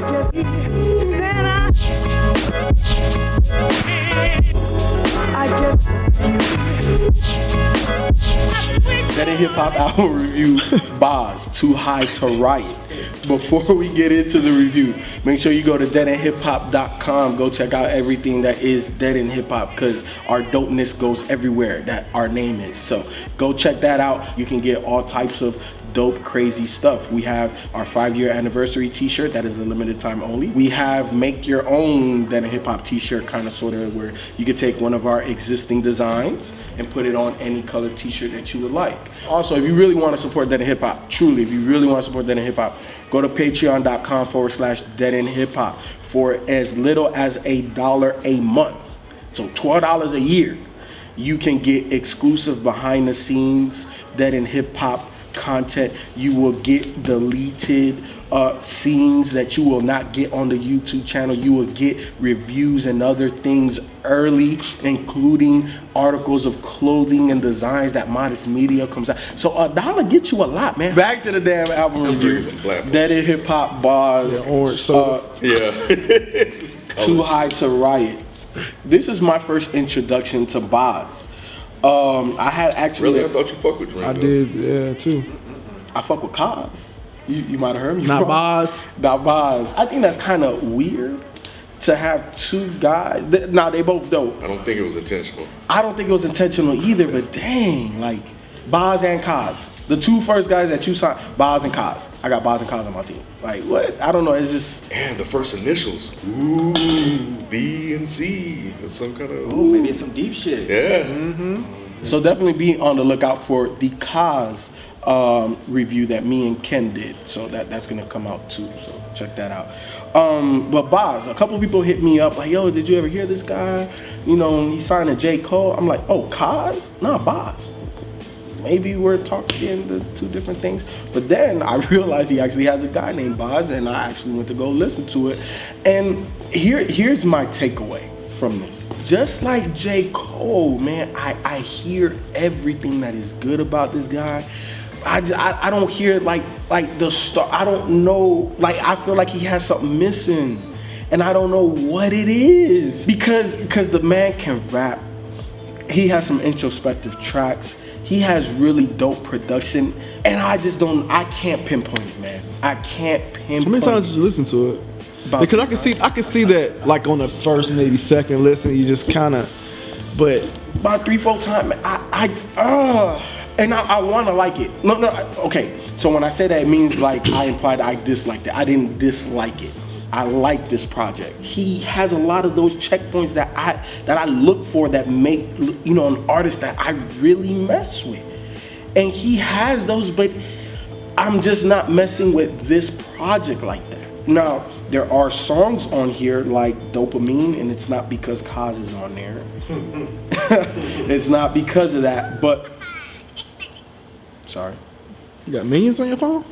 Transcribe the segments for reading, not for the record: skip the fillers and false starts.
Dead in Hip Hop album review, Cozz, Too High To Riot. Before we get into the review, make sure you go to deadandhiphop.com. Go check out everything that is Dead in Hip Hop, because our dopeness goes everywhere that our name is. So go check that out. You can get all types of dope, crazy stuff. We have our 5-year anniversary t-shirt that is a limited time only. We have make your own Dead in Hip Hop t-shirt, kind of sort of, where you could take one of our existing designs and put it on any color t-shirt that you would like. Also, if you really want to support Dead in Hip Hop, truly, if you really want to support Dead in Hip Hop, go to patreon.com/Dead in Hip Hop for as little as $1 a month. So $12 a year. You can get exclusive behind the scenes Dead in Hip Hop content. You will get deleted scenes that you will not get on the YouTube channel. You will get reviews and other things early, including articles of clothing and designs that Modest Media comes out. So $1 gets you a lot, man. Back to the damn album review. Dead in Hip Hop, Cozz, Too High To Riot. This is my first introduction to Cozz. I had actually. Really? I thought you fucked with Dreamville. I did, yeah, too. I fuck with Cozz. You might have heard me. Not Cozz. Not Cozz. I think that's kind of weird to have two guys. Nah, they both dope. I don't think it was intentional. I don't think it was intentional either, but dang, like Cozz and Cozz. The two first guys that you signed, Cozz and Cozz. I got Cozz and Cozz on my team. Like, what? I don't know. It's just. And the first initials. Ooh, B and C. It's some kind of. Oh, maybe it's some deep shit. Yeah. Mm-hmm. So definitely be on the lookout for the Cozz review that me and Ken did. So that's gonna come out too. So check that out. But Cozz, a couple people hit me up like, yo, did you ever hear this guy? You know, he signed to J. Cole. I'm like, oh, Cozz? Nah, Cozz. Maybe we're talking the two different things. But then I realized he actually has a guy named Cozz, and I actually went to go listen to it. And here's my takeaway from this. Just like J. Cole, man, I hear everything that is good about this guy. I don't hear like the star. I don't know, like I feel like he has something missing, and I don't know what it is, because the man can rap. He has some introspective tracks. He has really dope production, and I can't pinpoint it, man. I can't pinpoint. How many times did you listen to it? Because I can see that like on the first, maybe second listen, you just kind of, but about 3-4 times, and I want to like it. No, okay. So when I say that, it means like I implied I disliked it. I didn't dislike it. I like this project. He has a lot of those checkpoints that I look for that make, you know, an artist that I really mess with. And he has those, but I'm just not messing with this project like that. Now, there are songs on here like Dopamine, and it's not because Cozz is on there. It's not because of that, but sorry. You got Minions on your phone?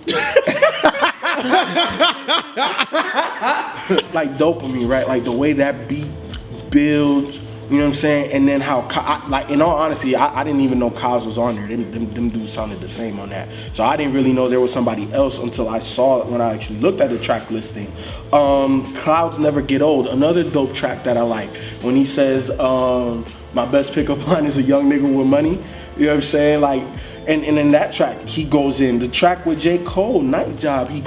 Like Dopamine, right? Like the way that beat builds, you know what I'm saying? And then how, like in all honesty, I didn't even know Cozz was on there. Them dudes sounded the same on that. So I didn't really know there was somebody else until I saw it when I actually looked at the track listing. Clouds Never Get Old, another dope track that I like. When he says, my best pickup line is a young nigga with money. You know what I'm saying? Like, and in that track, he goes in. The track with J. Cole, Night Job, he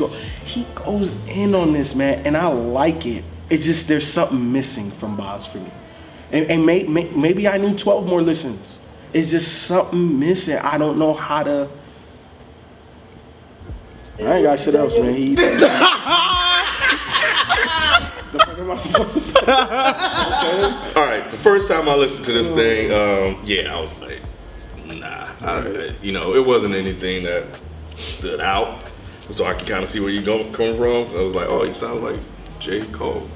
goes in on this, man, and I like it. It's just there's something missing from Cozz for me. And maybe I need 12 more listens. It's just something missing. I don't know how to. I ain't got shit else, man. The fuck am I supposed to say? Okay. All right, the first time I listened to this thing, I was like, nah. You know, it wasn't anything that stood out. So I can kind of see where you're coming from. I was like, oh, he sounds like J. Cole.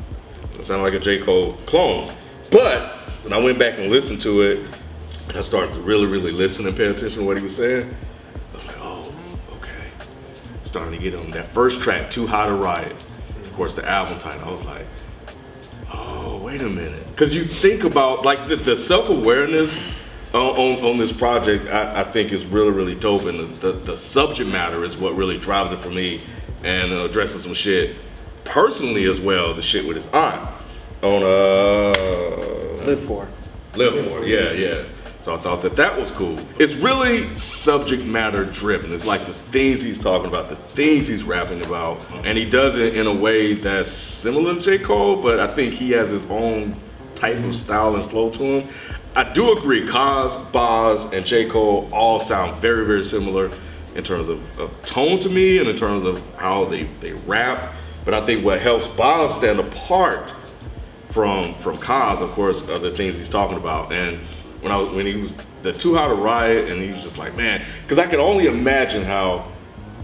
It sounded like a J. Cole clone. But when I went back and listened to it, and I started to really, really listen and pay attention to what he was saying, I was like, oh, okay. Starting to get on that first track, Too High To Riot. Of course, the album title, I was like, oh, wait a minute. Because you think about, like, the self-awareness on this project, I think is really, really dope. And the subject matter is what really drives it for me, and addressing some shit personally as well, the shit with his aunt on Live For, yeah. So I thought that was cool. It's really subject matter driven. It's like the things he's talking about, the things he's rapping about. And he does it in a way that's similar to J. Cole, but I think he has his own type of style and flow to him. I do agree, Cozz, Boz, and J. Cole all sound very, very similar in terms of tone to me and in terms of how they rap. But I think what helps Boz stand apart from Cozz, of course, are the things he's talking about. And when he was the Too High To Riot, and he was just like, man, because I can only imagine how,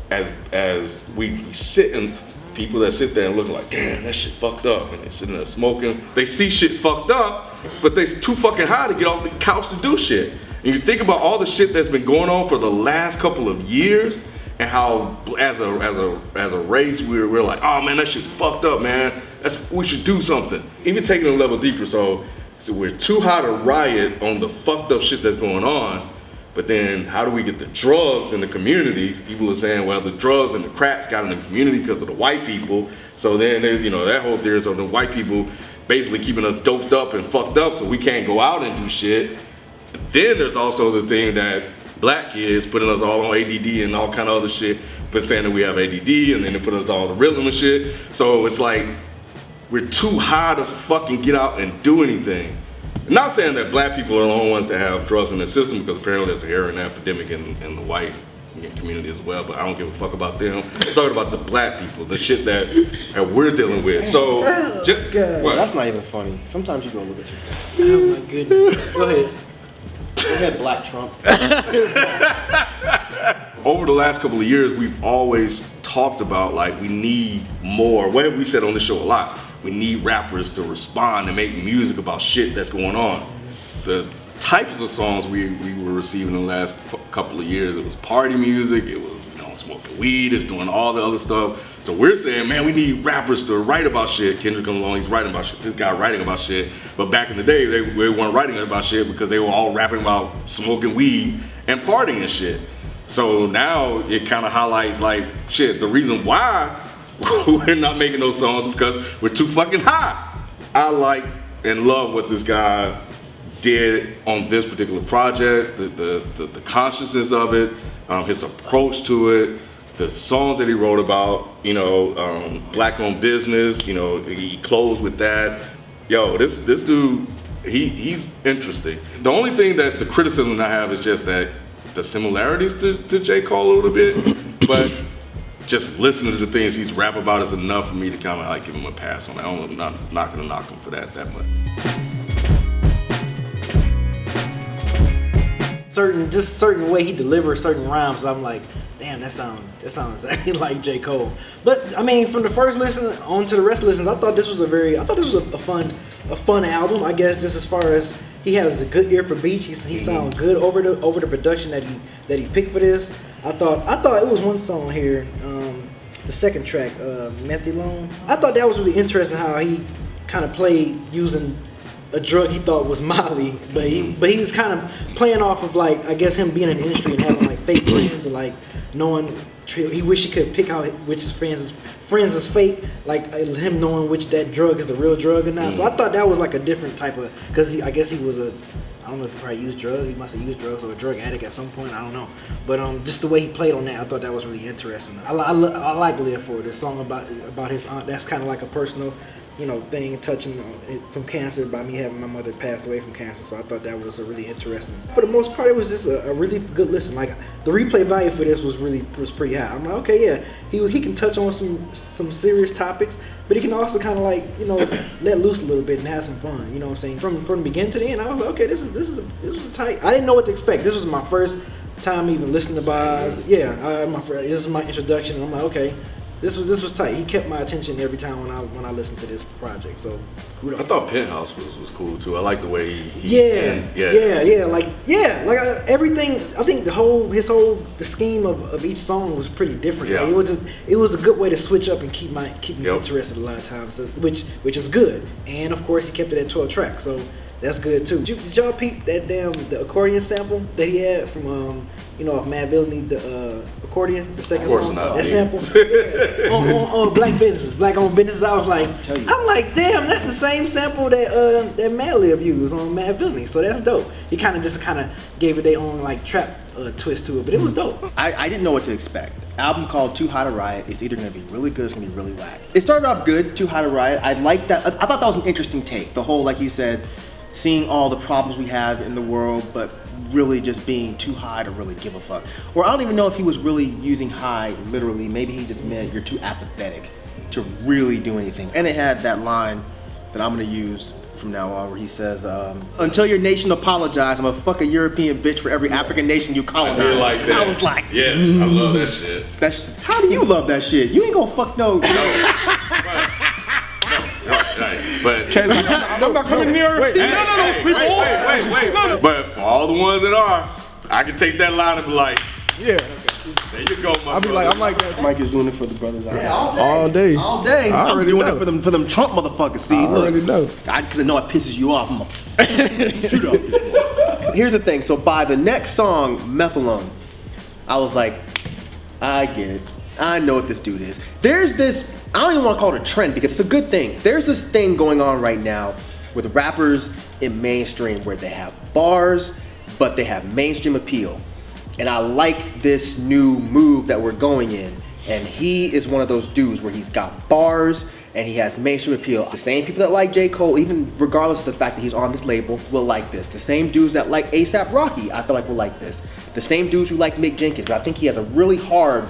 as we sit and people that sit there and look like, damn, that shit fucked up, and they sitting there smoking, they see shit's fucked up, but they too fucking high to get off the couch to do shit. And you think about all the shit that's been going on for the last couple of years, and how as a race we're like, oh man, that shit's fucked up, man. We should do something. Even taking it a level deeper, so we're too high to riot on the fucked up shit that's going on, but then how do we get the drugs in the communities? People are saying, well, the drugs and the cracks got in the community because of the white people. So then there's, that whole theory of the white people basically keeping us doped up and fucked up so we can't go out and do shit. But then there's also the thing that black kids putting us all on ADD and all kind of other shit, but saying that we have ADD, and then they put us all on the rhythm and shit. So it's like, we're too high to fucking get out and do anything. I'm not saying that black people are the only ones that have drugs in their system, because apparently there's a heroin epidemic in the white community as well, but I don't give a fuck about them. I'm talking about the black people, the shit that we're dealing with. So, that's not even funny. Sometimes you go look at your phone. Oh my goodness. Go ahead. Go ahead, Black Trump. Over the last couple of years, we've always talked about, like, we need more. What have we said on this show a lot? We need rappers to respond and make music about shit that's going on. The types of songs we were receiving in the last couple of years, it was party music, it was smoking weed, it's doing all the other stuff. So we're saying, man, we need rappers to write about shit. Kendrick comes along, he's writing about shit. This guy writing about shit. But back in the day, they weren't writing about shit because they were all rapping about smoking weed and partying and shit. So now it kind of highlights, like, shit, the reason why we're not making those songs is because we're too fucking high. I like and love what this guy did on this particular project, the consciousness of it, his approach to it, the songs that he wrote about, black-owned business, he closed with that. Yo, this dude, he's interesting. The only thing that the criticism I have is just that the similarities to J. Cole a little bit, but just listening to the things he's rap about is enough for me to kind of like give him a pass on that. I'm not gonna knock him for that much. Certain way he delivers certain rhymes, I'm like, damn, that sounds exactly like J. Cole. But I mean, from the first listen on to the rest of the listens, I thought this was a fun album. I guess just as far as he has a good ear for beats, he sounds good over the production that he picked for this. I thought it was one song here, the second track, Methylone. I thought that was really interesting how he kind of played using a drug he thought was Molly, but he was kind of playing off of, like, I guess him being in the industry and having like fake friends and like knowing he wish he could pick out which friends is fake, like him knowing which that drug is the real drug or not. So I thought that was like a different type of, because I guess he was I don't know if he probably used drugs. He must have used drugs or a drug addict at some point. I don't know. But just the way he played on that, I thought that was really interesting. I like Live For, this song about his aunt. That's kind of like a personal, thing touching from cancer, by me having my mother passed away from cancer. So I thought that was a really interesting. For the most part, it was just a really good listen. Like, the replay value for this was pretty high. I'm like, okay, yeah, he can touch on some serious topics, but he can also kind of like, let loose a little bit and have some fun. You know what I'm saying? From the beginning to the end, I was like, okay, this was tight. I didn't know what to expect. This was my first time even listening to Boz. Yeah, this is my introduction, and I'm like, okay. This was tight. He kept my attention every time when I listened to this project. So kudos. I thought Penthouse was cool too. I like the way he everything. I think the scheme of each song was pretty different. Yeah. Like, it was a good way to switch up and keep me interested a lot of times, which is good. And of course he kept it at 12 tracks. So That's good too. Did y'all peep that the accordion sample that he had from off Mad Villainy, the accordion, the second song, that sample on Black Businesses, Black owned businesses. I was like, damn, that's the same sample that that Madlib used on Mad Villainy. So that's dope. He kind of gave it their own like trap twist to it, but it was dope. I didn't know what to expect. Album called Too High To Riot. It's either gonna be really good or it's gonna be really whack. It started off good, Too High To Riot. I liked that. I thought that was an interesting take. The whole, like you said, seeing all the problems we have in the world, but really just being too high to really give a fuck. Or I don't even know if he was really using high literally. Maybe he just meant you're too apathetic to really do anything. And it had that line that I'm gonna use from now on where he says, until your nation apologize, I'm gonna fuck a European bitch for every African nation you colonize. I did like that. I was like, yes, I love that shit. How do you love that shit? You ain't gonna fuck no. But I'm not coming near. Wait, wait. But for all the ones that are, I can take that line and be like, yeah. There you go, my brother. I'm like that. Mike is doing it for the brothers out Yeah, all day. I'm doing it for them Trump motherfuckers. See, I already know. Because I know it pisses you off. I'm gonna shoot up. Here's the thing. So by the next song, Methylone, I was like, I get it. I know what this dude is. There's this, I don't even want to call it a trend because it's a good thing. There's this thing going on right now with rappers in mainstream where they have bars, but they have mainstream appeal. And I like this new move that we're going in. And he is one of those dudes where he's got bars and he has mainstream appeal. The same people that like J. Cole, even regardless of the fact that he's on this label, will like this. The same dudes that like A$AP Rocky, I feel like will like this. The same dudes who like Mick Jenkins, but I think he has a really hard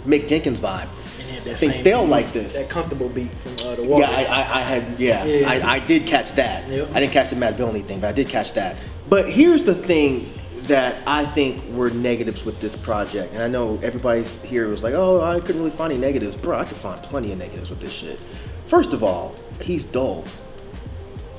Mick Jenkins vibe. I think they'll like this. That comfortable beat from the Waters. I did catch that. Yep. I didn't catch the Mad Villainy thing, but I did catch that. But here's the thing that I think were negatives with this project. And I know everybody's here was like, oh, I couldn't really find any negatives. Bro, I could find plenty of negatives with this shit. First of all, he's dull.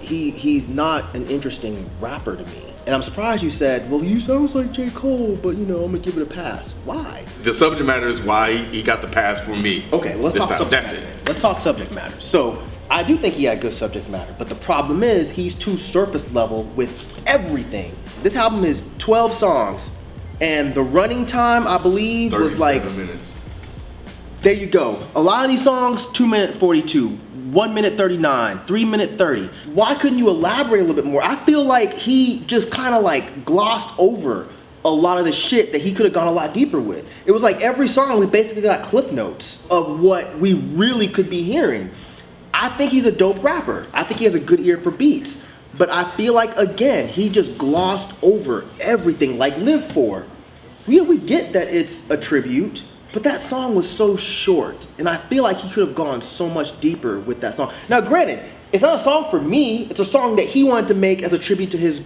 He's not an interesting rapper to me. And I'm surprised you said, well, he sounds like J. Cole, but I'm gonna give it a pass. Why? The subject matter is why he got the pass for me. Okay, well, let's talk subject matter. Let's talk subject matter. So I do think he had good subject matter, but the problem is he's too surface level with everything. This album is 12 songs, and the running time, I believe, was like 37 minutes. There you go. A lot of these songs, 2:42, 1:39, 3:30. Why couldn't you elaborate a little bit more? I feel like he just kind of like glossed over a lot of the shit that he could have gone a lot deeper with. It was like every song we basically got clip notes of what we really could be hearing. I think he's a dope rapper. I think he has a good ear for beats. But I feel like, again, he just glossed over everything, like Live For. We get that it's a tribute, but that song was so short. And I feel like he could have gone so much deeper with that song. Now, granted, it's not a song for me. It's a song that he wanted to make as a tribute to his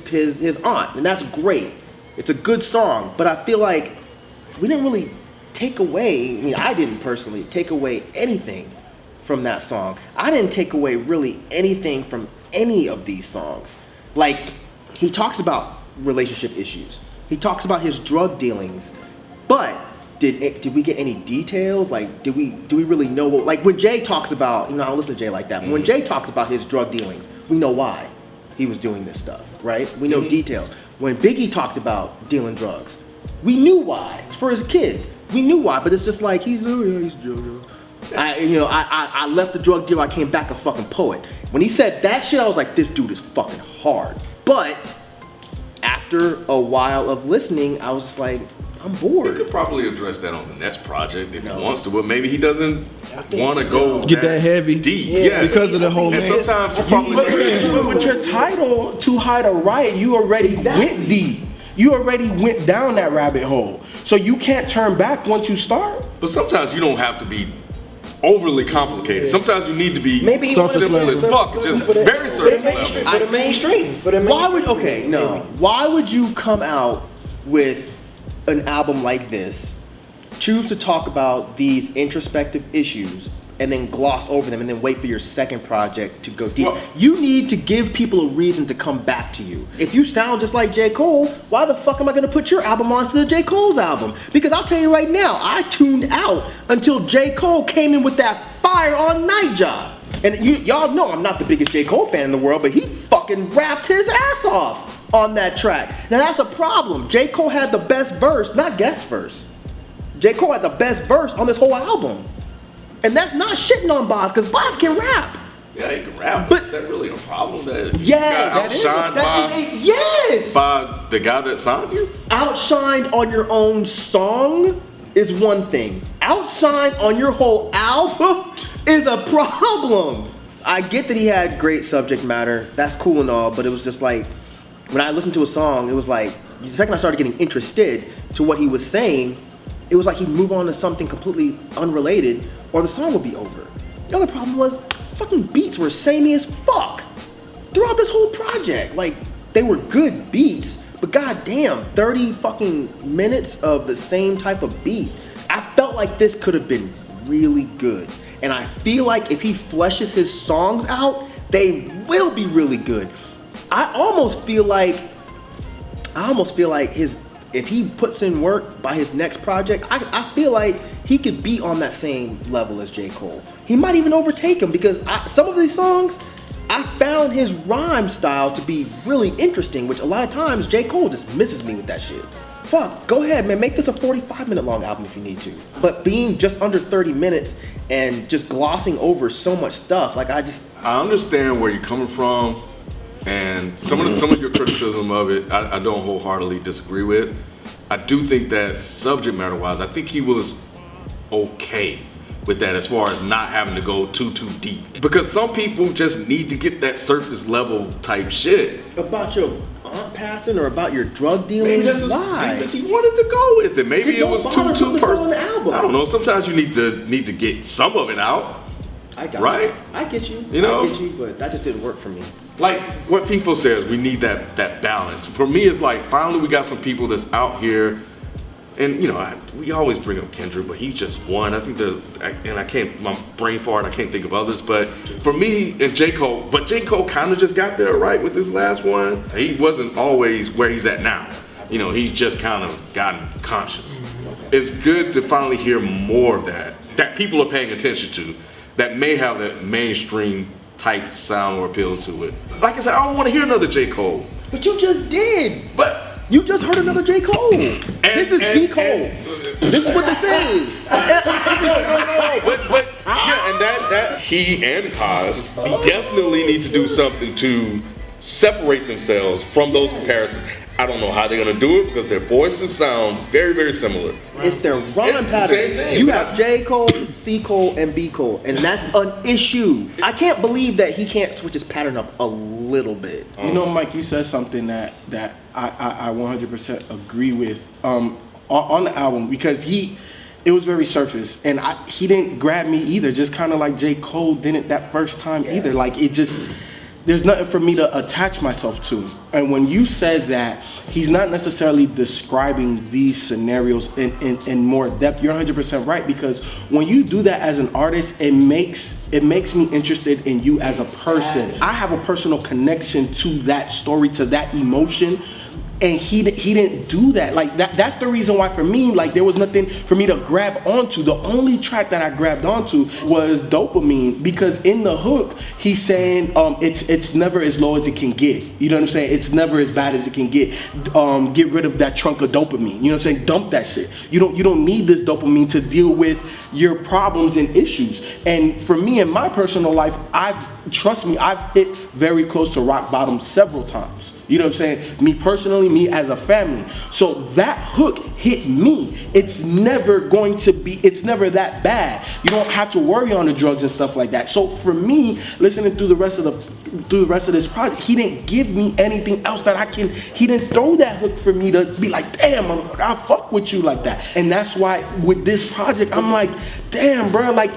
aunt. And that's great. It's a good song. But I feel like we didn't really take away, I didn't personally take away anything from that song. I didn't take away really anything from any of these songs. Like, he talks about relationship issues. He talks about his drug dealings. But did we get any details? Like, do we really know what, like when Jay talks about, I don't listen to Jay like that, but when Jay talks about his drug dealings, we know why he was doing this stuff, right? We know details. When Biggie talked about dealing drugs, we knew why. It's for his kids. We knew why, but it's just like, he's a drug dealer. I left the drug deal, I came back a fucking poet. When he said that shit, I was like, this dude is fucking hard. But after a while of listening, I was just like, I'm bored. He could probably address that on the next project if he wants to, but maybe he doesn't want to go get that heavy deep. Yeah, because of the whole. And sometimes he probably. But your title, Too High To Riot, you already went deep. You already went down that rabbit hole. So you can't turn back once you start. But sometimes you don't have to be overly complicated. Sometimes you need to be maybe simple as fuck. Just very certain level. For the mainstream. Why would you come out with an album like this, choose to talk about these introspective issues, and then gloss over them and then wait for your second project to go deep? Well, you need to give people a reason to come back to you. If you sound just like J. Cole, why the fuck am I gonna put your album on to the J. Cole's album? Because I'll tell you right now, I tuned out until J. Cole came in with that fire on Night Job. And y'all know I'm not the biggest J. Cole fan in the world, but he fucking fucking rapped his ass off on that track. Now that's a problem. J. Cole had the best verse, not guest verse. J. Cole had the best verse on this whole album. And that's not shitting on Boz, because Boz can rap. Yeah, he can rap, But- is that really a problem? That Yeah, you got outshined yes. by the guy that signed you? Outshined on your own song is one thing. Outshined on your whole album is a problem. I get that he had great subject matter. That's cool and all, but it was just like, when I listened to a song, it was like, the second I started getting interested to what he was saying, it was like he'd move on to something completely unrelated, or the song would be over. The other problem was, fucking beats were samey as fuck throughout this whole project. Like, they were good beats, but goddamn, 30 fucking minutes of the same type of beat. I felt like this could have been really good. And I feel like if he fleshes his songs out, they will be really good. I almost feel like if he puts in work by his next project, I feel like he could be on that same level as J. Cole. He might even overtake him, because some of these songs, I found his rhyme style to be really interesting, which a lot of times J. Cole just misses me with that shit. Fuck, go ahead, man, make this a 45-minute long album if you need to. But being just under 30 minutes and just glossing over so much stuff, like I understand where you're coming from, and some of your criticism of it, I don't wholeheartedly disagree with. I do think that subject matter wise, I think he was okay with that as far as not having to go too deep. Because some people just need to get that surface level type shit. About your aunt passing or about your drug dealing? Maybe Why? he wanted to go with it. Maybe it was too personal. Album. I don't know. Sometimes you need to get some of it out. I got right? you. I get you. You know? I get you, but that just didn't work for me. Like what FIFO says, we need that balance. For me, it's like finally we got some people that's out here, and you know, we always bring up Kendrick, but he's just one. I think my brain fart, I can't think of others. But for me and J. Cole, kind of just got there right with this last one. He wasn't always where he's at now. You know, he's just kind of gotten conscious. It's good to finally hear more of that people are paying attention to, that may have that mainstream type sound or appeal to it. Like I said, I don't want to hear another J. Cole. But you just did. But you just heard another J. Cole. This is B. Cole. This is what this is. But yeah, and that he and Cozz definitely need to do something to separate themselves from those comparisons. I don't know how they're gonna do it because their voices sound very, very similar. It's their rhyme pattern. You have J. Cole, C. Cole, and B. Cole, and that's an issue. I can't believe that he can't switch his pattern up a little bit. You know, Mike, you said something that I 100% agree with on the album, because it was very surface, and he didn't grab me either, just kind of like J. Cole didn't that first time either. Like, it just, there's nothing for me to attach myself to. And when you said that he's not necessarily describing these scenarios in more depth, you're 100% right, because when you do that as an artist, it makes me interested in you as a person. I have a personal connection to that story, to that emotion. And he didn't do that. Like that's the reason why for me, like, there was nothing for me to grab onto. The only track that I grabbed onto was Dopamine, because in the hook he's saying it's never as low as it can get. You know what I'm saying? It's never as bad as it can get. Get rid of that trunk of dopamine. You know what I'm saying? Dump that shit. You don't need this dopamine to deal with your problems and issues. And for me in my personal life, I've hit very close to rock bottom several times. You know what I'm saying? Me personally, me as a family. So that hook hit me. It's never that bad. You don't have to worry on the drugs and stuff like that. So for me, listening through the rest of this project, he didn't give me anything else he didn't throw that hook for me to be like, damn, motherfucker, I fuck with you like that. And that's why with this project, I'm like, damn, bro, like,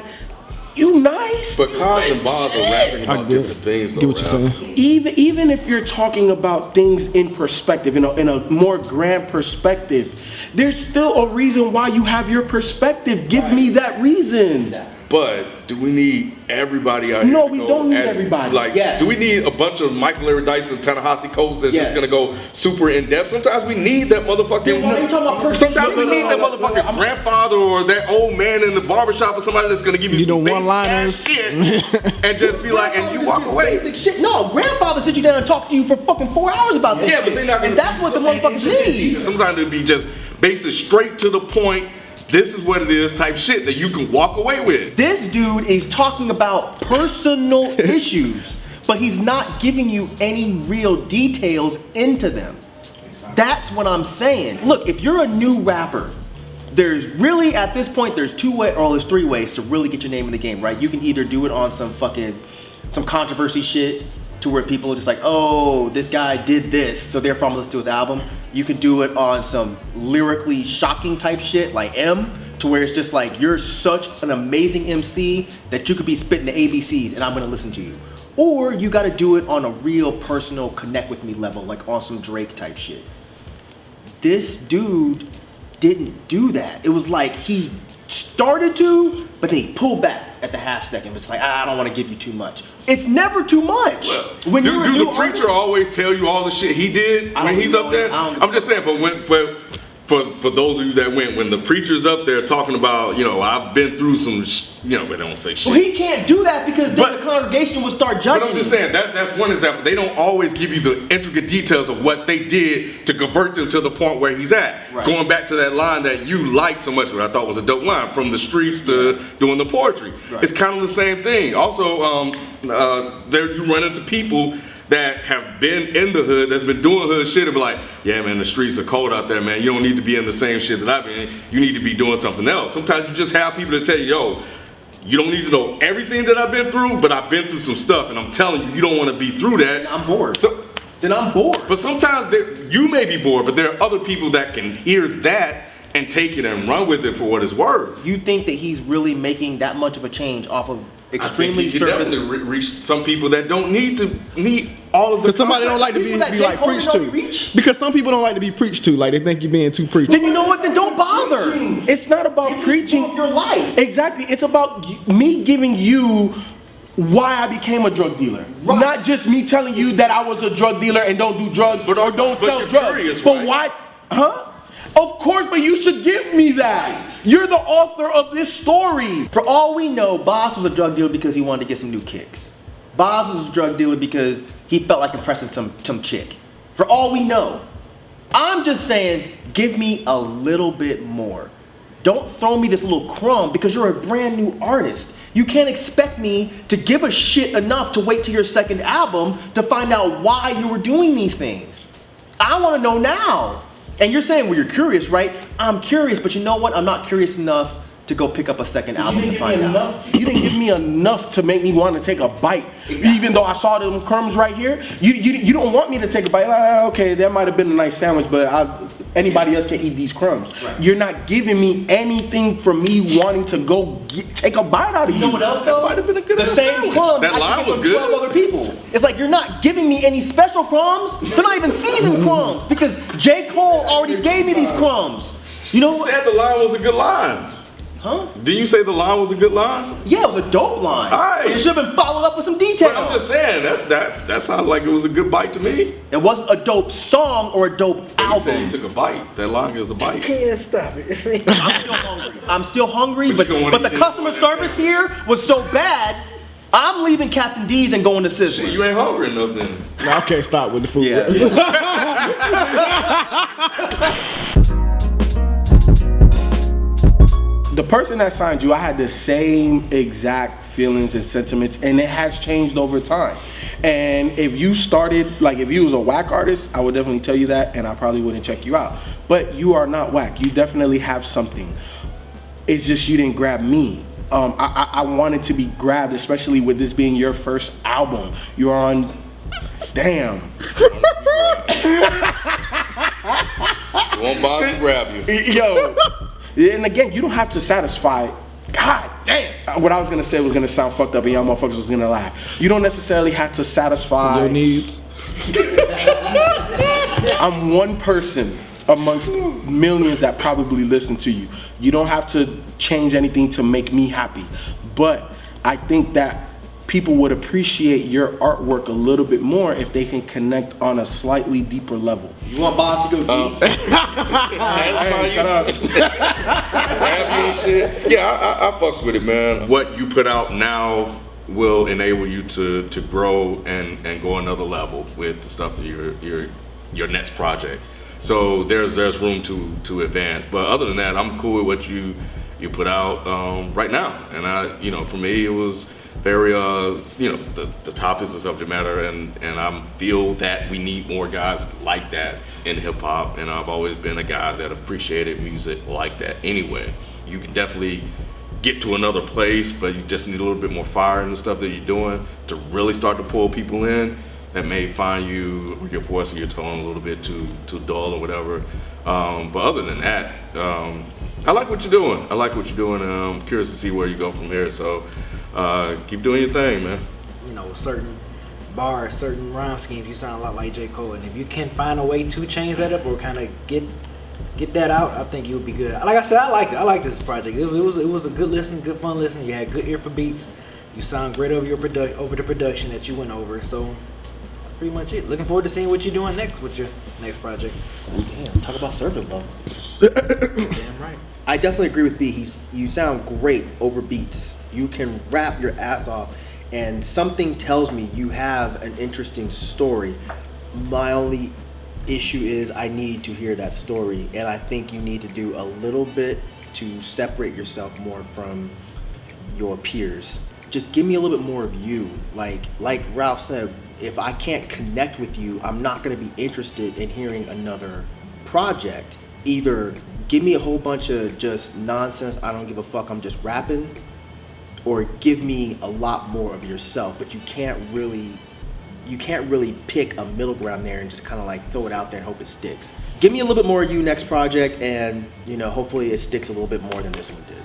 you nice. But Cozz and Boz are rapping about different things, though. Get what you're saying. Even if you're talking about things in perspective, in a more grand perspective, there's still a reason why you have your perspective. Give me that reason. But do we need everybody out here? No, to we go don't need as- everybody. Like, Yes. do we need a bunch of Michael Eridice and Ta-Nehisi Coates that's Yes. just gonna go super in depth? Sometimes we need that motherfucking. Then why are you talking about person- Sometimes we need that motherfucking grandfather or that old man in the barbershop or somebody that's gonna give you You some know, basic one-liners. ass shit and just be like, and you walk away. Basic shit. No, grandfather sit you down and talk to you for fucking 4 hours about this. Yeah, but they're not gonna. And that's what the motherfuckers need. Sometimes it'd be just basic, straight to the point. This is what it is type shit that you can walk away with. This dude is talking about personal issues, but he's not giving you any real details into them. That's what I'm saying. Look, if you're a new rapper, there's really, at this point, there's there's 3 ways to really get your name in the game, right? You can either do it on some controversy shit, to where people are just like, oh, this guy did this, so therefore I'm gonna listen to his album. You can do it on some lyrically shocking type shit like M, to where it's just like, you're such an amazing MC that you could be spitting the ABCs and I'm gonna listen to you. Or you gotta do it on a real personal connect with me level, like on some Drake type shit. This dude didn't do that. It was like he started to, but then he pulled back at the half second. It's like, I don't want to give you too much. It's never too much. When do you're a the new preacher artist- always tell you all the shit he did I when don't he's know. up there? I don't- I'm just saying, but for those of you that went, when the preacher's up there talking about, I've been through some, but they don't say shit. Well, he can't do that because then But- the congregation will start judging. But I'm just him. saying, that's one example. They don't always give you the intricate details of what they did to convert them to the point where he's at. Right. Going back to that line that you liked so much, what I thought was a dope line, from the streets to doing the poetry. Right. It's kind of the same thing. Also, there you run into people that have been in the hood, that's been doing hood shit, and be like, yeah, man, the streets are cold out there, man. You don't need to be in the same shit that I've been in. You need to be doing something else. Sometimes you just have people that tell you, yo, you don't need to know everything that I've been through, but I've been through some stuff, and I'm telling you, you don't want to be through that. I'm bored. So, Then I'm bored. but sometimes you may be bored, but there are other people that can hear that and take it and run with it for what it's worth. You think that he's really making that much of a change off of extremely I think you can service? definitely reach some people that don't need all of the. Because somebody don't like to be People that J. like Cole preached don't to. reach? Because some people don't like to be preached to. Like they think you're being too preachy. Then you know what? Then don't bother. It's not about preaching Your life. Exactly. It's about me giving you why I became a drug dealer. Right. Not just me telling you that I was a drug dealer and don't do drugs or don't sell you're drugs. curious, But right? why? Huh? Of course, but you should give me that. You're the author of this story. For all we know, Boss was a drug dealer because he wanted to get some new kicks. Boss was a drug dealer because he felt like impressing some chick. For all we know. I'm just saying, give me a little bit more. Don't throw me this little crumb because you're a brand new artist. You can't expect me to give a shit enough to wait till your second album to find out why you were doing these things. I want to know now. And you're saying, well, you're curious, right? I'm curious, but you know what? I'm not curious enough to go pick up a second album to find out. You didn't give me enough to make me want to take a bite. Even though I saw them crumbs right here, you don't want me to take a bite. Okay, that might have been a nice sandwich, but anybody else can eat these crumbs. Right. You're not giving me anything for me wanting to go take a bite out of you. You know what else though? That might have been a good the same sandwich. crumbs. That I line can get was from good. 12 other people. It's like you're not giving me any special crumbs. They're not even seasoned crumbs because J. Cole already gave me these crumbs. You know You what? said the line was a good line. Huh? Did you say the line was a good line? Yeah, it was a dope line. All right. It should have been followed up with some detail. But I'm just saying, that sounds like it was a good bite to me. It wasn't a dope song or a dope You said you album. took a bite. That line is a bite. Can't stop it. I'm still hungry. I'm still hungry, But you don't wanna but the eat customer that service here was so bad. I'm leaving Captain D's and going to Sizzler. You ain't hungry enough then. Nah, I can't stop with the food. Yeah. The person that signed you, I had the same exact feelings and sentiments, and it has changed over time. And if you started, like if you was a whack artist, I would definitely tell you that, and I probably wouldn't check you out. But you are not whack. You definitely have something. It's just you didn't grab me. I wanted to be grabbed, especially with this being your first album. You're on, damn. You want Bob to grab you. Yo, and again, you don't have to satisfy. God damn. What I was gonna say was gonna sound fucked up, and y'all motherfuckers was gonna laugh. You don't necessarily have to satisfy Your needs. I'm one person amongst millions that probably listen to you. You don't have to change anything to make me happy. but I think that people would appreciate your artwork a little bit more if they can connect on a slightly deeper level. You want Boz to go deep? Hey, shut up. Yeah, I fucks with it, man. What you put out now will enable you to grow and go another level with the stuff that your next project. So there's room to advance. But other than that, I'm cool with what you put out right now. And for me, it was very the topics, the subject matter, and I feel that we need more guys like that in hip hop. And I've always been a guy that appreciated music like that. Anyway, you can definitely get to another place, but you just need a little bit more fire in the stuff that you're doing to really start to pull people in that may find your voice or your tone a little bit too dull or whatever. But other than that, I like what you're doing. And I'm curious to see where you go from here. So keep doing your thing, man. Certain bars, certain rhyme schemes, you sound a lot like J. Cole. And if you can find a way to change that up or kind of get that out, I think you'll be good. Like I said, I liked it. I liked this project. It was a good listen, good fun listen. You had good ear for beats. You sound great over the production that you went over. So that's pretty much it. Looking forward to seeing what you're doing next with your next project. Damn, talk about service level. Damn right. I definitely agree with B. You sound great over beats. You can rap your ass off, and something tells me you have an interesting story. My only issue is I need to hear that story, and I think you need to do a little bit to separate yourself more from your peers. Just give me a little bit more of you. Like Ralph said, if I can't connect with you, I'm not going to be interested in hearing another project. Either give me a whole bunch of just nonsense, I don't give a fuck, I'm just rapping, or give me a lot more of yourself. But you can't really pick a middle ground there and just kind of like throw it out there and hope it sticks. Give me a little bit more of you next project, and hopefully it sticks a little bit more than this one did.